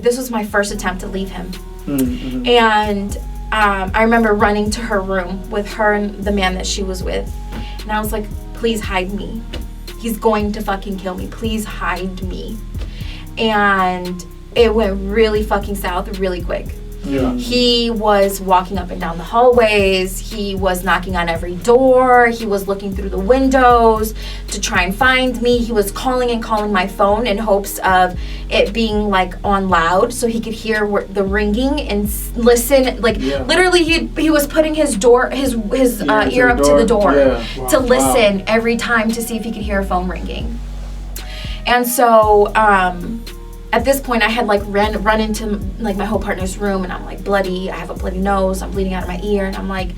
This was my first attempt to leave him. Mm-hmm. And I remember running to her room with her and the man that she was with. And I was like, please hide me. He's going to fucking kill me. Please hide me. And it went really fucking south really quick. Yeah. He was walking up and down the hallways. He was knocking on every door. He was looking through the windows to try and find me. He was calling and calling my phone in hopes of it being like on loud so he could hear the ringing and listen. Like literally, he was putting his ear up to the door to listen every time to see if he could hear a phone ringing. And so at this point, I had like run into like my whole partner's room, and I'm like bloody. I have a bloody nose. I'm bleeding out of my ear, and I'm like,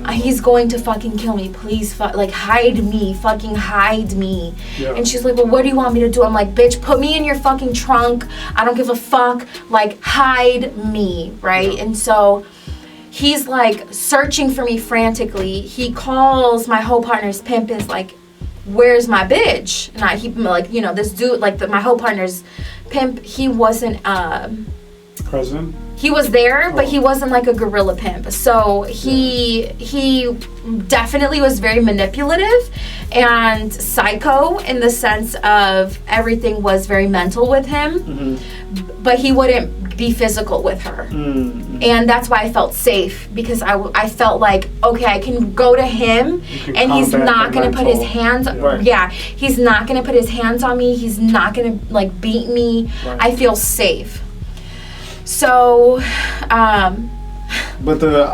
he's going to fucking kill me. Please, like hide me, fucking hide me. Yeah. And she's like, well, what do you want me to do? I'm like, bitch, put me in your fucking trunk. I don't give a fuck. Like hide me, right? Yeah. And so he's like searching for me frantically. He calls my whole partner's pimp, is like, where's my bitch? And he like, you know, this dude, like my whole partner's pimp, he wasn't present. He was there, but he wasn't like a gorilla pimp. So he definitely was very manipulative and psycho in the sense of everything was very mental with him, but he wouldn't be physical with her. And that's why I felt safe, because I felt like, okay, I can go to him and he's not going to put his hands he's not going to put his hands on me. He's not going to like beat me. I feel safe. So but the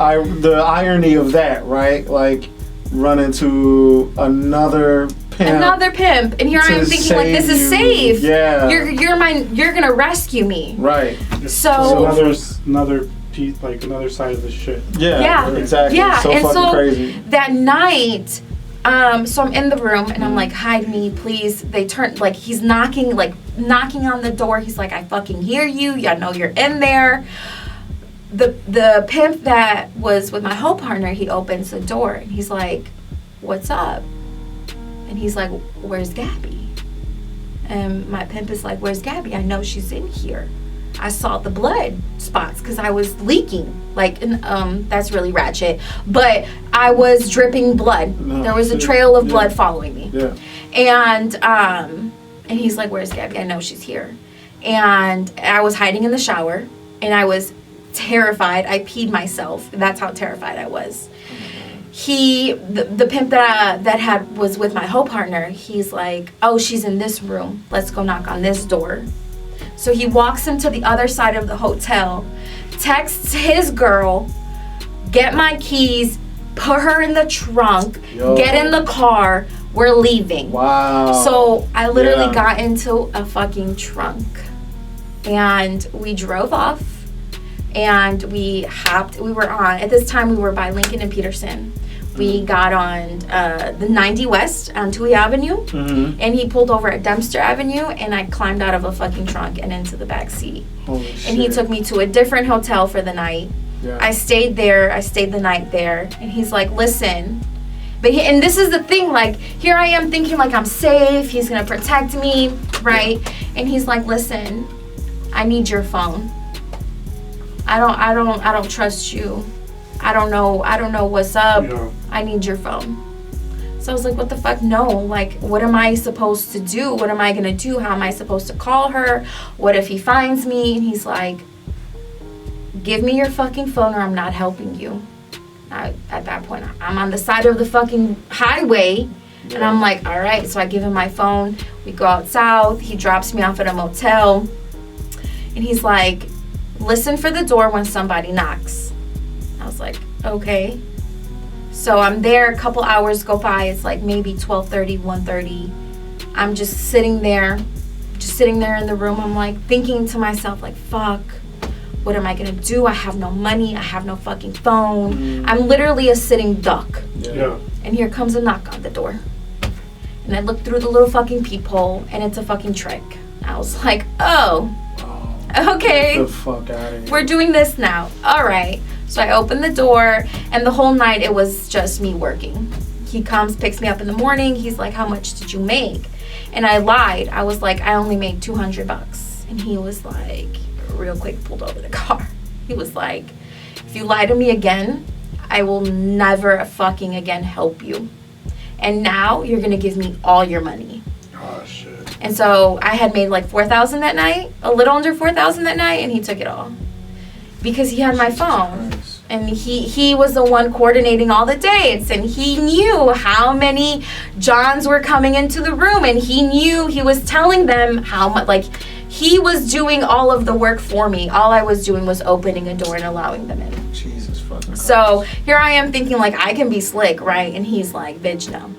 irony of that, right? Like run into another pimp, and here I am thinking like, this is safe. Yeah, you're gonna rescue me. Right. So another piece, like another side of the shit. Yeah. Exactly. Yeah. So and fucking so crazy. That night, so I'm in the room and I'm like, hide me, please. They turn, like he's knocking on the door. He's like, I fucking hear you. I know you're in there. The pimp that was with my whole partner, he opens the door and he's like, what's up? And he's like, where's Gabby? And my pimp is like, where's Gabby? I know she's in here. I saw the blood spots because I was leaking. Like, that's really ratchet. But I was dripping blood. There was a trail of blood following me. Yeah. And he's like, where's Gabby? I know she's here. And I was hiding in the shower. And I was terrified. I peed myself. That's how terrified I was. The pimp that was with my whole partner, he's like, oh, she's in this room. Let's go knock on this door. So he walks him to the other side of the hotel, texts his girl, get my keys, put her in the trunk, get in the car, we're leaving. Wow. So I literally got into a fucking trunk and we drove off and we were on, at this time we were by Lincoln and Peterson. We got on the 90 West on Tui Avenue, and he pulled over at Dempster Avenue, and I climbed out of a fucking trunk and into the back seat. Holy shit. And he took me to a different hotel for the night. Yeah. I stayed the night there, and he's like, listen. And this is the thing, like, here I am thinking like I'm safe, he's gonna protect me, right? And he's like, listen, I need your phone. I don't trust you. I don't know what's up. Yeah. I need your phone. So I was like, what the fuck? No. Like, what am I supposed to do? What am I going to do? How am I supposed to call her? What if he finds me? And he's like, give me your fucking phone or I'm not helping you. At that point, I'm on the side of the fucking highway. Yeah. And I'm like, all right. So I give him my phone. We go out south. He drops me off at a motel. And he's like, listen for the door when somebody knocks. I was like, okay. So I'm there, a couple hours go by. It's like maybe 12:30, 1:30. I'm just sitting there in the room. I'm like thinking to myself, like, fuck, what am I gonna do? I have no money. I have no fucking phone. I'm literally a sitting duck. Yeah. And here comes a knock on the door. And I look through the little fucking peephole, and it's a fucking trick. I was like, oh, okay. Get the fuck out of here. We're doing this now. All right. So I opened the door, and the whole night it was just me working. He comes, picks me up in the morning. He's like, how much did you make? And I lied. I was like, I only made $200. And he was like, real quick, pulled over the car. He was like, if you lie to me again, I will never fucking again help you. And now you're going to give me all your money. Oh, shit. And so I had made like $4,000 that night, a little under $4,000 that night, and he took it all. Because he had my phone. And he was the one coordinating all the dates, and he knew how many Johns were coming into the room, and he was telling them how much, like, he was doing all of the work for me. All I was doing was opening a door and allowing them in. Jesus fucking Christ. So here I am thinking, like, I can be slick, right? And he's like, bitch, no.